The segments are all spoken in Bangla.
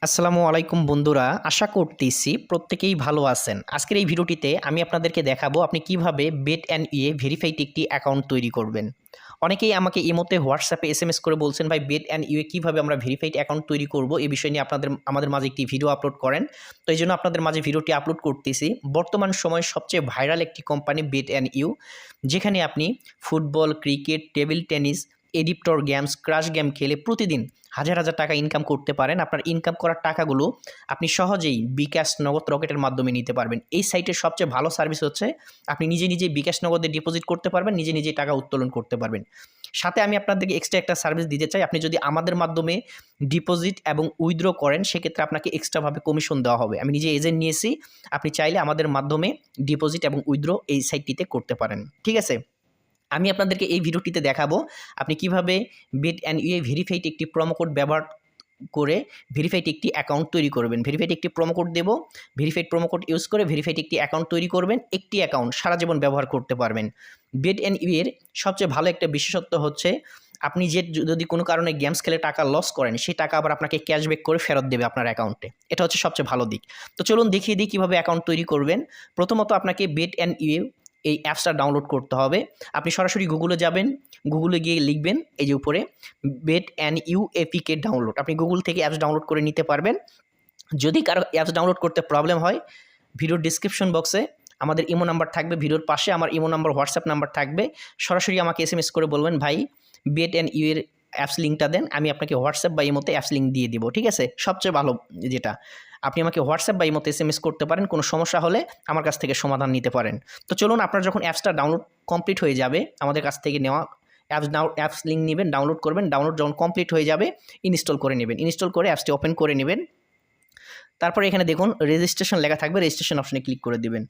আসসালামু আলাইকুম বন্ধুরা, আশা করতেছি প্রত্যেকেই ভালো আছেন। আজকের এই ভিডিওটিতে আমি আপনাদেরকে দেখাবো আপনি কিভাবে বেট অ্যান্ড ইয়ে ভেরিফাইড একটি অ্যাকাউন্ট তৈরি করবেন। অনেকেই আমাকে ইমোতে হোয়াটসঅ্যাপে এসএমএস করে বলছেন, ভাই বেট অ্যান্ড ইয়ে কীভাবে আমরা ভেরিফাইড অ্যাকাউন্ট তৈরি করব, এই বিষয় নিয়ে আমাদের মাঝে একটি ভিডিও আপলোড করেন। তো এই জন্য আপনাদের মাঝে ভিডিওটি আপলোড করতেছি। বর্তমান সময়ে সবচেয়ে ভাইরাল একটি কোম্পানি বেট অ্যান্ড ইউ, যেখানে আপনি ফুটবল, ক্রিকেট, টেবিল টেনিস, এডিপ্টর গেমস, ক্রাশ গেম খেলে প্রতিদিন হাজার হাজার টাকা ইনকাম করতে পারেন। আপনার ইনকাম করার টাকাগুলো আপনি সহজেই বিকাশ, নগদ, রকেটের মাধ্যমে নিতে পারবেন। এই সাইটের সবচেয়ে ভালো সার্ভিস হচ্ছে আপনি নিজে নিজেই বিকাশ, নগদে ডিপোজিট করতে পারবেন, নিজে নিজেই টাকা উত্তোলন করতে পারবেন। সাথে আমি আপনাদেরকে এক্সট্রা একটা সার্ভিস দিতে চাই। আপনি যদি আমাদের মাধ্যমে ডিপোজিট এবং উইথড্র করেন, সেক্ষেত্রে আপনাকে এক্সট্রাভাবে কমিশন দেওয়া হবে। আমি নিজে এজেন্ট নিয়েছি, আপনি চাইলে আমাদের মাধ্যমে ডিপোজিট এবং উইথড্র এই সাইটটিতে করতে পারেন। ঠিক আছে, আমি আপনাদেরকে এই ভিডিওটিতে দেখাবো আপনি কিভাবে বেট অ্যান্ড ইয়ে ভেরিফাইড একটি প্রোমো কোড ব্যবহার করে ভেরিফাইড একটি অ্যাকাউন্ট তৈরি করবেন। ভেরিফাইড একটি প্রোমো কোড দেবো, ভেরিফাইড প্রোমো কোড ইউজ করে ভেরিফাইড একটি অ্যাকাউন্ট তৈরি করবেন। একটি অ্যাকাউন্ট সারা জীবন ব্যবহার করতে পারবেন। বেট অ্যান্ড ইয়ের সবচেয়ে ভালো একটা বিশেষত্ব হচ্ছে আপনি যদি কোনো কারণে গেমস খেলে টাকা লস করেন, সেই টাকা আবার আপনাকে ক্যাশব্যাক করে ফেরত দেবে আপনার অ্যাকাউন্টে। এটা হচ্ছে সবচেয়ে ভালো দিক। তো চলুন দেখিয়ে দিই কীভাবে অ্যাকাউন্ট তৈরি করবেন। প্রথমত আপনাকে বেট অ্যান্ড ইয়ে এই অ্যাপসটা ডাউনলোড করতে হবে। আপনি সরাসরি গুগলে যাবেন, গুগলে গিয়ে লিখবেন এই যে উপরে bet and you APK download. আপনি গুগল থেকে অ্যাপস ডাউনলোড করে নিতে পারবেন। যদি কারো অ্যাপস ডাউনলোড করতে প্রবলেম হয়, ভিডিওর ডিসক্রিপশন বক্সে আমাদের ইমো নাম্বার থাকবে, ভিডিওর পাশে আমার ইমো নাম্বার, হোয়াটসঅ্যাপ নাম্বার থাকবে। সরাসরি আমাকে এসএমএস করে বলবেন, ভাই বেট অ্যান্ড ইউ এর অ্যাপস লিঙ্কটা দেন, আমি আপনাকে হোয়াটসঅ্যাপ বা ইমোতে অ্যাপস লিঙ্ক দিয়ে দিব। ঠিক আছে, সবচেয়ে ভালো যেটা আপনি আমাকে হোয়াটসঅ্যাপ বা ইমোতে এসএমএস করতে পারেন, কোনো সমস্যা হলে আমার কাছ থেকে সমাধান নিতে পারেন। তো চলুন, আপনার যখন অ্যাপসটা ডাউনলোড কমপ্লিট হয়ে যাবে, আমাদের কাছ থেকে নেওয়া অ্যাপস লিঙ্ক নেবেন, ডাউনলোড করবেন। ডাউনলোড যখন কমপ্লিট হয়ে যাবে, ইনস্টল করে নেবেন। ইনস্টল করে অ্যাপসটি ওপেন করে নেবেন। তারপরে এখানে দেখুন রেজিস্ট্রেশন লেখা থাকবে, রেজিস্ট্রেশন অপশনে ক্লিক করে দেবেন।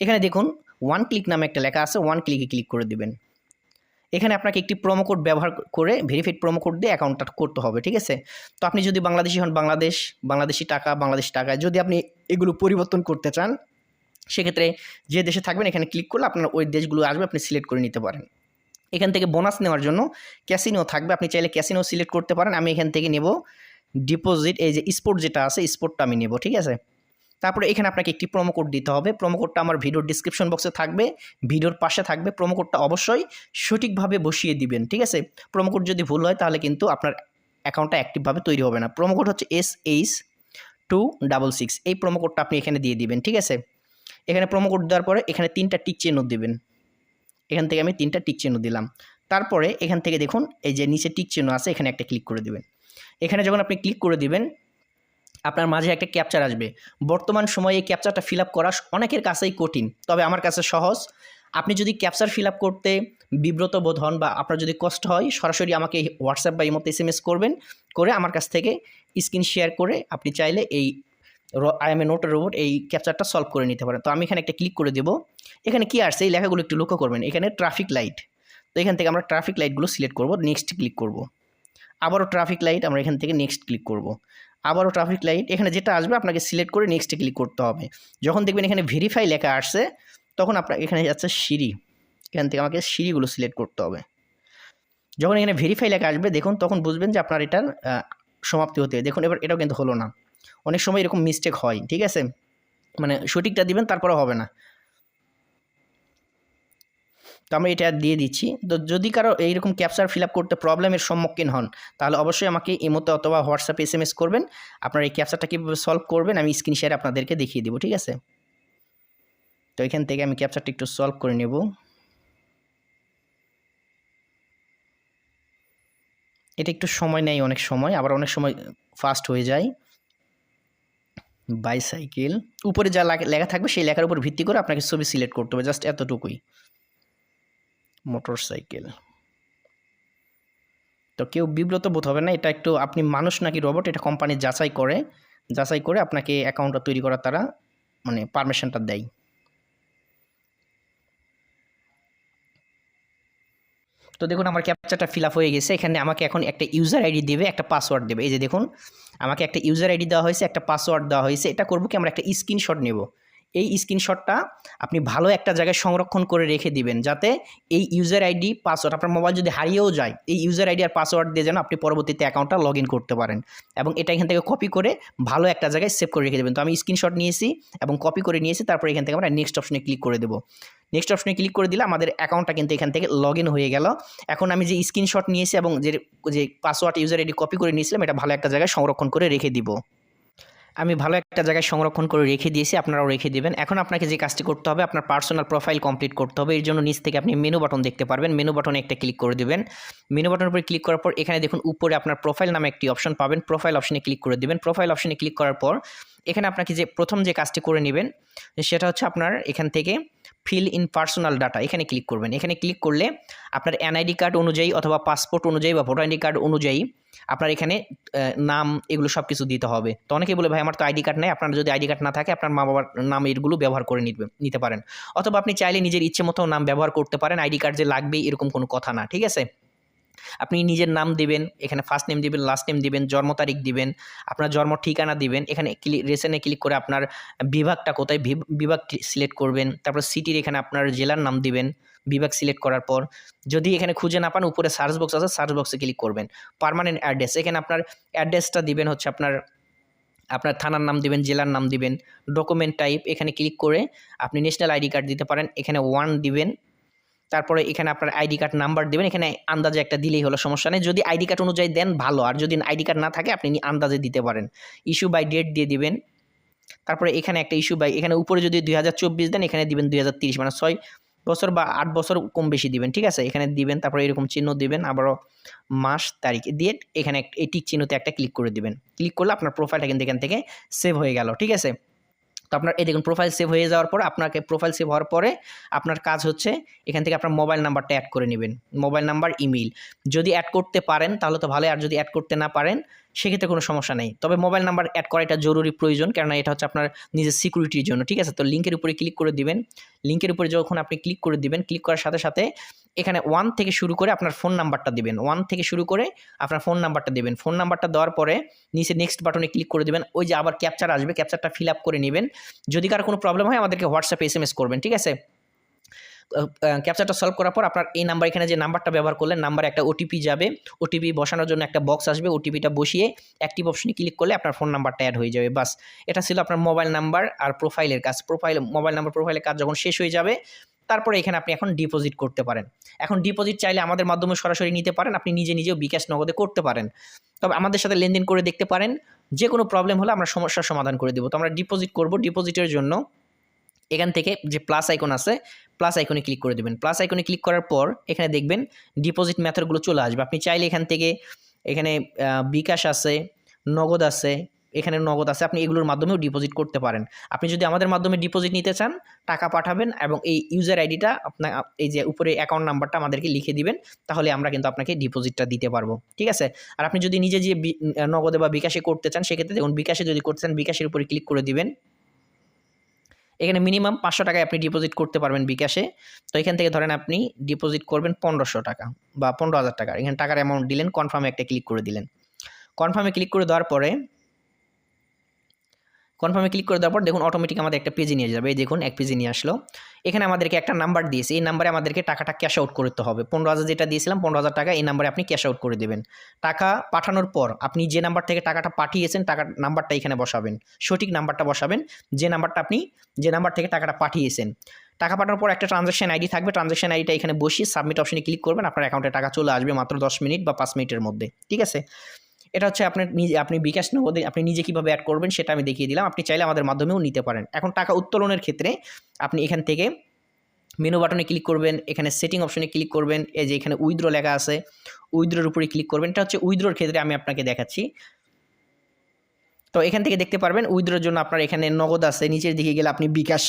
এখানে দেখুন ওয়ান ক্লিক নামে একটা লেখা আছে, ওয়ান ক্লিকে ক্লিক করে দেবেন। এখানে আপনাকে একটি প্রোমো কোড ব্যবহার করে ভেরিফাইড প্রোমো কোড দিয়ে অ্যাকাউন্টটা করতে হবে। ঠিক আছে, তো আপনি যদি বাংলাদেশি হন বাংলাদেশি টাকায় যদি আপনি এগুলো পরিবর্তন করতে চান, সেক্ষেত্রে যে দেশে থাকবেন এখানে ক্লিক করলে আপনার ওই দেশগুলো আসবে, আপনি সিলেক্ট করে নিতে পারেন। এখান থেকে বোনাস নেওয়ার জন্য ক্যাসিনো থাকবে, আপনি চাইলে ক্যাসিনো সিলেক্ট করতে পারেন। আমি এখান থেকে নেব ডিপোজিট, এই যে স্পোর্ট যেটা আছে, স্পোর্টটা আমি নেব। ঠিক আছে, তারপরে এখানে আপনাকে একটি প্রোমো কোড দিতে হবে। প্রোমো কোডটা আমার ভিডিওর ডিসক্রিপশন বক্সে থাকবে, ভিডিওর পাশে থাকবে। প্রোমো কোডটা অবশ্যই সঠিকভাবে বসিয়ে দিবেন। ঠিক আছে, প্রোমো কোড যদি ভুল হয় তাহলে কিন্তু আপনার অ্যাকাউন্টটা অ্যাক্টিভভাবে তৈরি হবে না। প্রোমো কোড হচ্ছে SH266। এই প্রোমো কোডটা আপনি এখানে দিয়ে দিবেন। ঠিক আছে, এখানে প্রোমো কোড দেওয়ার পরে এখানে 3টা টিক চিহ্ন দেবেন। এখান থেকে আমি 3টা টিক চিহ্ন দিলাম। তারপরে এখান থেকে দেখুন এই যে নিচে টিক চিহ্ন আছে, এখানে একটা ক্লিক করে দেবেন। এখানে যখন আপনি ক্লিক করে দিবেন, আপনার মাঝে একটা ক্যাপচার আসবে। বর্তমান সময়ে এই ক্যাপচারটা ফিল আপ করা অনেকের কাছেই কঠিন, তবে আমার কাছে সহজ। আপনি যদি ক্যাপচার ফিল আপ করতে বিব্রত বোধ হন বা আপনার যদি কষ্ট হয়, সরাসরি আমাকে হোয়াটসঅ্যাপ বা ইমোতে এসএমএস করবেন, করে আমার কাছ থেকে স্ক্রিন শেয়ার করে আপনি চাইলে এই I M A note robot এই ক্যাপচারটা সলভ করে নিতে পারেন। তো আমি এখানে একটা ক্লিক করে দেবো। এখানে কি আসছে এই লেখাগুলো একটু লক্ষ্য করবেন। এখানে ট্রাফিক লাইট, তো এখান থেকে আমরা ট্রাফিক লাইটগুলো সিলেক্ট করব, নেক্সট ক্লিক করব। আবারও ট্রাফিক লাইট, আমরা এখান থেকে নেক্সট ক্লিক করব। আবারও ট্রাফিক লাইট, এখানে যেটা আসবে আপনাকে সিলেক্ট করে নেক্সটে ক্লিক করতে হবে। যখন দেখবেন এখানে ভেরিফাই লেখা আসছে, তখন আপনার এখানে যাচ্ছে সিঁড়ি, এখান থেকে আমাকে সিঁড়িগুলো সিলেক্ট করতে হবে। যখন এখানে ভেরিফাই লেখা আসবে দেখুন, তখন বুঝবেন যে আপনার এটার সমাপ্তি হতে। দেখুন এবার এটাও কিন্তু হলো না। অনেক সময় এরকম মিস্টেক হয়। ঠিক আছে, মানে সঠিকটা দিবেন তারপরে হবে না। তো আমরা এটা দিয়ে দিচ্ছি। তো যদি কারো এইরকম ক্যাপচার ফিল আপ করতে প্রবলেমের সম্মুখীন হন, তাহলে অবশ্যই আমাকে ইমোতে অথবা হোয়াটসঅ্যাপে এসএমএস করবেন। আপনার এই ক্যাপচারটা কীভাবে সলভ করবেন আমি স্ক্রিন শেয়ারে আপনাদেরকে দেখিয়ে দেবো। ঠিক আছে, তো এখান থেকে আমি ক্যাপচারটা একটু সলভ করে নেব। এটা একটু সময় নেয়, অনেক সময় আবার অনেক সময় ফাস্ট হয়ে যায়। বাইসাইকেল, উপরে যা লেখা থাকবে সেই লেখার উপর ভিত্তি করে আপনাকে ছবি সিলেক্ট করতে হবে, জাস্ট এতটুকুই। মোটর সাইকেল, তো কেউ বিব্রত বোধ হবে না। এটা একটু আপনি মানুষ নাকি রোবট, এটা কোম্পানি যাচাই করে আপনাকে অ্যাকাউন্টটা তৈরি করার তারা মানে পারমিশনটা দেয়। তো দেখুন আমার ক্যাপচারটা ফিল আপ হয়ে গেছে। এখানে আমাকে এখন একটা ইউজার আইডি দেবে, একটা পাসওয়ার্ড দেবে। এই যে দেখুন আমাকে একটা ইউজার আইডি দেওয়া হয়েছে, একটা পাসওয়ার্ড দেওয়া হয়েছে। এটা করবো কি, আমরা একটা স্ক্রিনশট নেব। এই স্ক্রিনশটটা আপনি ভালো একটা জায়গায় সংরক্ষণ করে রেখে দিবেন, যাতে এই ইউজার আইডি পাসওয়ার্ড আপনার মোবাইল যদি হারিয়েও যায়, এই ইউজার আইডি আর পাসওয়ার্ড দিয়ে যেন আপনি পরবর্তীতে অ্যাকাউন্টটা লগ ইন করতে পারেন। এবং এটা এখান থেকে কপি করে ভালো একটা জায়গায় সেভ করে রেখে দেবেন। তো আমি স্ক্রিনশট নিয়েছি এবং কপি করে নিয়েছি, তারপর এখান থেকে আমরা নেক্সট অপশনে ক্লিক করে দেবো। নেক্সট অপশনে ক্লিক করে দিলে আমাদের অ্যাকাউন্টটা কিন্তু এখান থেকে লগ ইন হয়ে গেল। এখন আমি যে স্ক্রিনশট নিয়েছি এবং যে পাসওয়ার্ড ইউজার আইডি কপি করে নিয়েছিলাম, এটা ভালো একটা জায়গায় সংরক্ষণ করে রেখে দিব। আমি ভালো একটা জায়গায় সংরক্ষণ করে রেখে দিয়েছি, আপনারাও রেখে দেবেন। এখন আপনাকে যে কাজটি করতে হবে, আপনার পার্সোনাল প্রোফাইল কমপ্লিট করতে হবে। এর জন্য নিচ থেকে আপনি মেনু বাটন দেখতে পারবেন, মেনু বাটনে একটা ক্লিক করে দেবেন। মেনু বাটনের উপরে ক্লিক করার পর এখানে দেখুন উপরে আপনার প্রোফাইল নামে একটি অপশন পাবেন, প্রোফাইল অপশনে ক্লিক করে দেবেন। প্রোফাইল অপশনে ক্লিক করার পর এখানে আপনাকে যে প্রথম যে কাজটি করে নেবেন সেটা হচ্ছে আপনার এখান থেকে ফিল ইন পার্সোনাল ডাটা, এখানে ক্লিক করবেন। এখানে ক্লিক করলে আপনার এনআইডি কার্ড অনুযায়ী অথবা পাসপোর্ট অনুযায়ী বা ভোটার আইডি কার্ড অনুযায়ী আপনার এখানে নাম এগুলো সব কিছু দিতে হবে। তো অনেকেই বলে ভাই আমার তো আইডি কার্ড নেই, আপনার যদি আইডি কার্ড না থাকে আপনার মা বাবার নাম এগুলো ব্যবহার করে নিতে পারেন, অথবা আপনি চাইলে নিজের ইচ্ছে মতো নাম ব্যবহার করতে পারেন, আইডি কার্ড যে লাগবেই এরকম কোনো কথা না, ঠিক আছে। আপনি নিজের নাম দিবেন, এখানে ফার্স্ট নেম দিবেন, লাস্ট নেম দিবেন, জন্ম তারিখ দিবেন, আপনার জন্ম ঠিকানা দিবেন। এখানে রেশনে ক্লিক করে আপনার বিভাগটা কোথায় বিভাগ সিলেক্ট করবেন। তারপর সিটির এখানে আপনার জেলার নাম দিবেন বিভাগ সিলেক্ট করার পর। যদি এখানে খুঁজে না পান উপরে সার্চ বক্স আছে, সার্চ বক্সে ক্লিক করবেন। পার্মানেন্ট অ্যাড্রেস, এখানে আপনার অ্যাড্রেসটা দিবেন হচ্ছে আপনার থানার নাম দিবেন, জেলার নাম দিবেন। ডকুমেন্ট টাইপ, এখানে ক্লিক করে আপনি ন্যাশনাল আইডি কার্ড দিতে পারেন, এখানে 1 দিবেন। তারপরে এখানে আপনার আইডি কার্ড নাম্বার দিবেন, এখানে আন্দাজে একটা দিলেই হলো, সমস্যা নেই। যদি আইডি কার্ড অনুযায়ী দেন ভালো, আর যদি আইডি কার্ড না থাকে আপনি আন্দাজে দিতে পারেন। ইস্যু বাই ডেট দিয়ে দিবেন। তারপরে এখানে একটা ইস্যু বাই, এখানে উপরে যদি 2024 দেন এখানে দিবেন 2030, মানে 6 বছর বা 8 বছর কম বেশি দিবেন, ঠিক আছে। এখানে দিবেন, তারপরে এরকম চিহ্ন দিবেন, আবারও মাস তারিখ দিয়ে এখানে এই টিক চিহ্নতে একটা ক্লিক করে দিবেন। ক্লিক করলে আপনার প্রোফাইলটা কিন্তু এখান থেকে সেভ হয়ে গেল, ঠিক আছে। তো আপনার এই দেখুন প্রোফাইল সেভ হয়ে যাওয়ার পর আপনাকে প্রোফাইল সেভ হওয়ার পরে আপনার কাজ হচ্ছে এখান থেকে আপনার মোবাইল নাম্বারটা অ্যাড করে নেবেন। মোবাইল নাম্বার, ইমেইল যদি অ্যাড করতে পারেন তাহলে তো ভালো, আর যদি অ্যাড করতে না পারেন সেক্ষেত্রে কোনো সমস্যা নেই। তবে মোবাইল নাম্বার অ্যাড করা এটা জরুরি প্রয়োজন, কেননা এটা হচ্ছে আপনার নিজের সিকিউরিটির জন্য, ঠিক আছে। তো লিঙ্কের উপরে ক্লিক করে দিবেন। লিঙ্কের উপরে যখন আপনি ক্লিক করে দিবেন, ক্লিক করার সাথে সাথে এখানে 1 থেকে শুরু করে আপনার ফোন নাম্বারটা দিবেন। 1 থেকে শুরু করে আপনার ফোন নাম্বারটা দেবেন। ফোন নাম্বারটা দেওয়ার পরে নিচে নেক্সট বাটনে ক্লিক করে দেবেন। ওই যে আবার ক্যাপচার আসবে, ক্যাপচারটা ফিল আপ করে নেবেন। যদি কারো কোনো প্রবলেম হয় আমাদেরকে হোয়াটসঅ্যাপে SMS করবেন, ঠিক আছে। ক্যাপচারটা সলভ করার পর আপনার এই নাম্বার, এখানে যে নাম্বারটা ব্যবহার করলেন নাম্বারে একটা ওটিপি যাবে, ওটিপি বসানোর জন্য একটা বক্স আসবে, ওটিপিটা বসিয়ে অ্যাক্টিভ অপশনে ক্লিক করলে আপনার ফোন নাম্বারটা অ্যাড হয়ে যাবে। বাস, এটা ছিল আপনার মোবাইল নাম্বার আর প্রোফাইলের কাজ। মোবাইল নাম্বার প্রোফাইলের কাজ যখন শেষ হয়ে যাবে তারপরে এখানে আপনি এখন ডিপোজিট করতে পারেন। এখন ডিপোজিট চাইলে আমাদের মাধ্যমে সরাসরি নিতে পারেন, আপনি নিজেও বিকাশ নগদে করতে পারেন। তবে আমাদের সাথে লেনদেন করে দেখতে পারেন, যে কোনো প্রবলেম হলে আমরা সমস্যার সমাধান করে দেবো। তো আমরা ডিপোজিট করব। ডিপোজিটের জন্য এখান থেকে যে প্লাস আইকন আছে, প্লাস আইকনে ক্লিক করে দেবেন। প্লাস আইকনে ক্লিক করার পর এখানে দেখবেন ডিপোজিট মেথডগুলো চলে আসবে। আপনি চাইলে এখান থেকে এখানে বিকাশ আছে, নগদ আছে, এখানে নগদ আছে, আপনি এগুলোর মাধ্যমেও ডিপোজিট করতে পারেন। আপনি যদি আমাদের মাধ্যমে ডিপোজিট নিতে চান টাকা পাঠাবেন এবং এই ইউজার আইডিটা আপনার এই যে উপরে অ্যাকাউন্ট নাম্বারটা আমাদেরকে লিখে দিবেন, তাহলে আমরা কিন্তু আপনাকে ডিপোজিটটা দিতে পারবো, ঠিক আছে। আর আপনি যদি নিজে যে নগদে বা বিকাশে করতে চান সেক্ষেত্রে দেখুন বিকাশে যদি করতে চান বিকাশের উপরে ক্লিক করে দিবেন। এখানে মিনিমাম 500 টাকায় আপনি ডিপোজিট করতে পারবেন বিকাশে। তো এখান থেকে ধরেন আপনি ডিপোজিট করবেন 1500 টাকা বা 15,000 টাকা। এখানে টাকার অ্যামাউন্ট দিলেন, কনফার্মে একটা ক্লিক করে দিলেন। কনফার্মে ক্লিক করে দেওয়ার পরে দেখুন অটোমেটিক আমাদের একটা পেজে নিয়ে যাবে। এই দেখুন এক পেজে নিয়ে আসলো। এখানে আমাদেরকে একটা নাম্বার দিয়েছে, এই নাম্বারে আমাদেরকে টাকাটা ক্যাশ আউট করতে হবে। 15,000 যেটা দিয়েছিলাম 15,000 টাকা এই নাম্বারে আপনি ক্যাশ আউট করে দেবেন। টাকা পাঠানোর পর আপনি যে নাম্বার থেকে টাকাটা পাঠিয়েছেন টাকার নাম্বারটা এখানে বসাবেন, সঠিক নাম্বারটা বসাবেন, যে নাম্বার থেকে টাকাটা পাঠিয়েছেন। টাকা পাঠানোর পর একটা ট্রানজ্যাকশন আইডি থাকবে, ট্রানজ্যাকশন আইডিটা এখানে বসিয়ে সাবমিট অপশনে ক্লিক করবেন, আপনার অ্যাকাউন্টে টাকা চলে আসবে মাত্র 10 মিনিট বা 5 মিনিটের মধ্যে, ঠিক আছে। এটা হচ্ছে আপনি বিকাশ নগদে আপনি নিজে কীভাবে অ্যাড করবেন সেটা আমি দেখিয়ে দিলাম। আপনি চাইলে আমাদের মাধ্যমেও নিতে পারেন। এখন টাকা উত্তোলনের ক্ষেত্রে আপনি এখান থেকে মেনু বাটনে ক্লিক করবেন, এখানে সেটিং অপশনে ক্লিক করবেন, এই যে এখানে উইথড্র লেখা আছে, উইথড্রর উপরে ক্লিক করবেন। এটা হচ্ছে উইথড্রর ক্ষেত্রে আমি আপনাকে দেখাচ্ছি। তো এখান থেকে দেখতে পারবেন উইথড্রর জন্য আপনার এখানে নগদ আছে, নিচের দিকে গেলে আপনি বিকাশ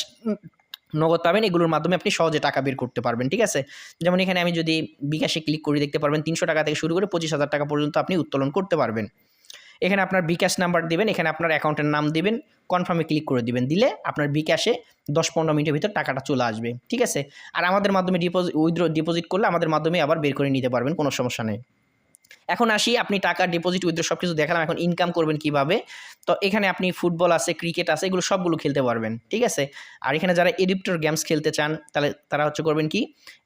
নগদ পাবেন, এগুলোর মাধ্যমে আপনি সহজে টাকা বের করতে পারবেন, ঠিক আছে। যেমন এখানে আমি যদি বিকাশে ক্লিক করি দেখতে পারবেন 300 টাকা থেকে শুরু করে 25,000 টাকা পর্যন্ত আপনি উত্তোলন করতে পারবেন। এখানে আপনার বিকাশ নাম্বার দিবেন, এখানে আপনার অ্যাকাউন্টের নাম দিবেন, কনফার্মে ক্লিক করে দিবেন। দিলে আপনার বিকাশে 10-15 মিনিটের ভিতর টাকাটা চলে আসবে, ঠিক আছে। আর আমাদের মাধ্যমে ডিপোজিট করলে আমাদের মাধ্যমে আবার বের করে নিতে পারবেন, কোনো সমস্যা নেই। এখন আসি আপনি টাকা ডিপোজিট উইথড্র সব কিছু দেখালাম, এখন ইনকাম করবেন কিভাবে। তো এখানে আপনি ফুটবল আছে, ক্রিকেট আছে, এগুলো সবগুলো খেলতে পারবেন, ঠিক আছে। আর এখানে যারা এডিপ্টর গেমস খেলতে চান তাহলে তারা হচ্ছে করবেন কি,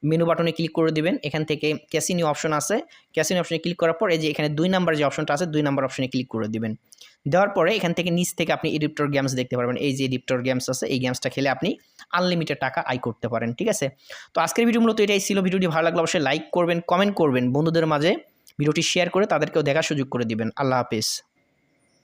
মেনু বাটনে ক্লিক করে দিবেন, এখান থেকে ক্যাসিনো অপশন আছে, ক্যাসিনো অপশনে ক্লিক করার পর এই যে এখানে 2 নাম্বার যে অপশনটা আছে 2 নাম্বার অপশনে ক্লিক করে দিবেন। দেওয়ার পরে এখান থেকে নিচ থেকে আপনি এডিপ্টর গেমস দেখতে পারবেন, এই যে এডিপ্টর গেমস আছে, এই গেমসটা খেলে আপনি আনলিমিটেড টাকা আয় করতে পারেন, ঠিক আছে। তো আজকের ভিডিও মূলত এটাই ছিল। ভিডিওটি ভালো লাগলে অবশ্যই লাইক করবেন, কমেন্ট করবেন, বন্ধুদের মাঝে ভিডিওটি শেয়ার করে তাদেরকেও দেখার সুযোগ করে দিবেন। আল্লাহ হাফেজ।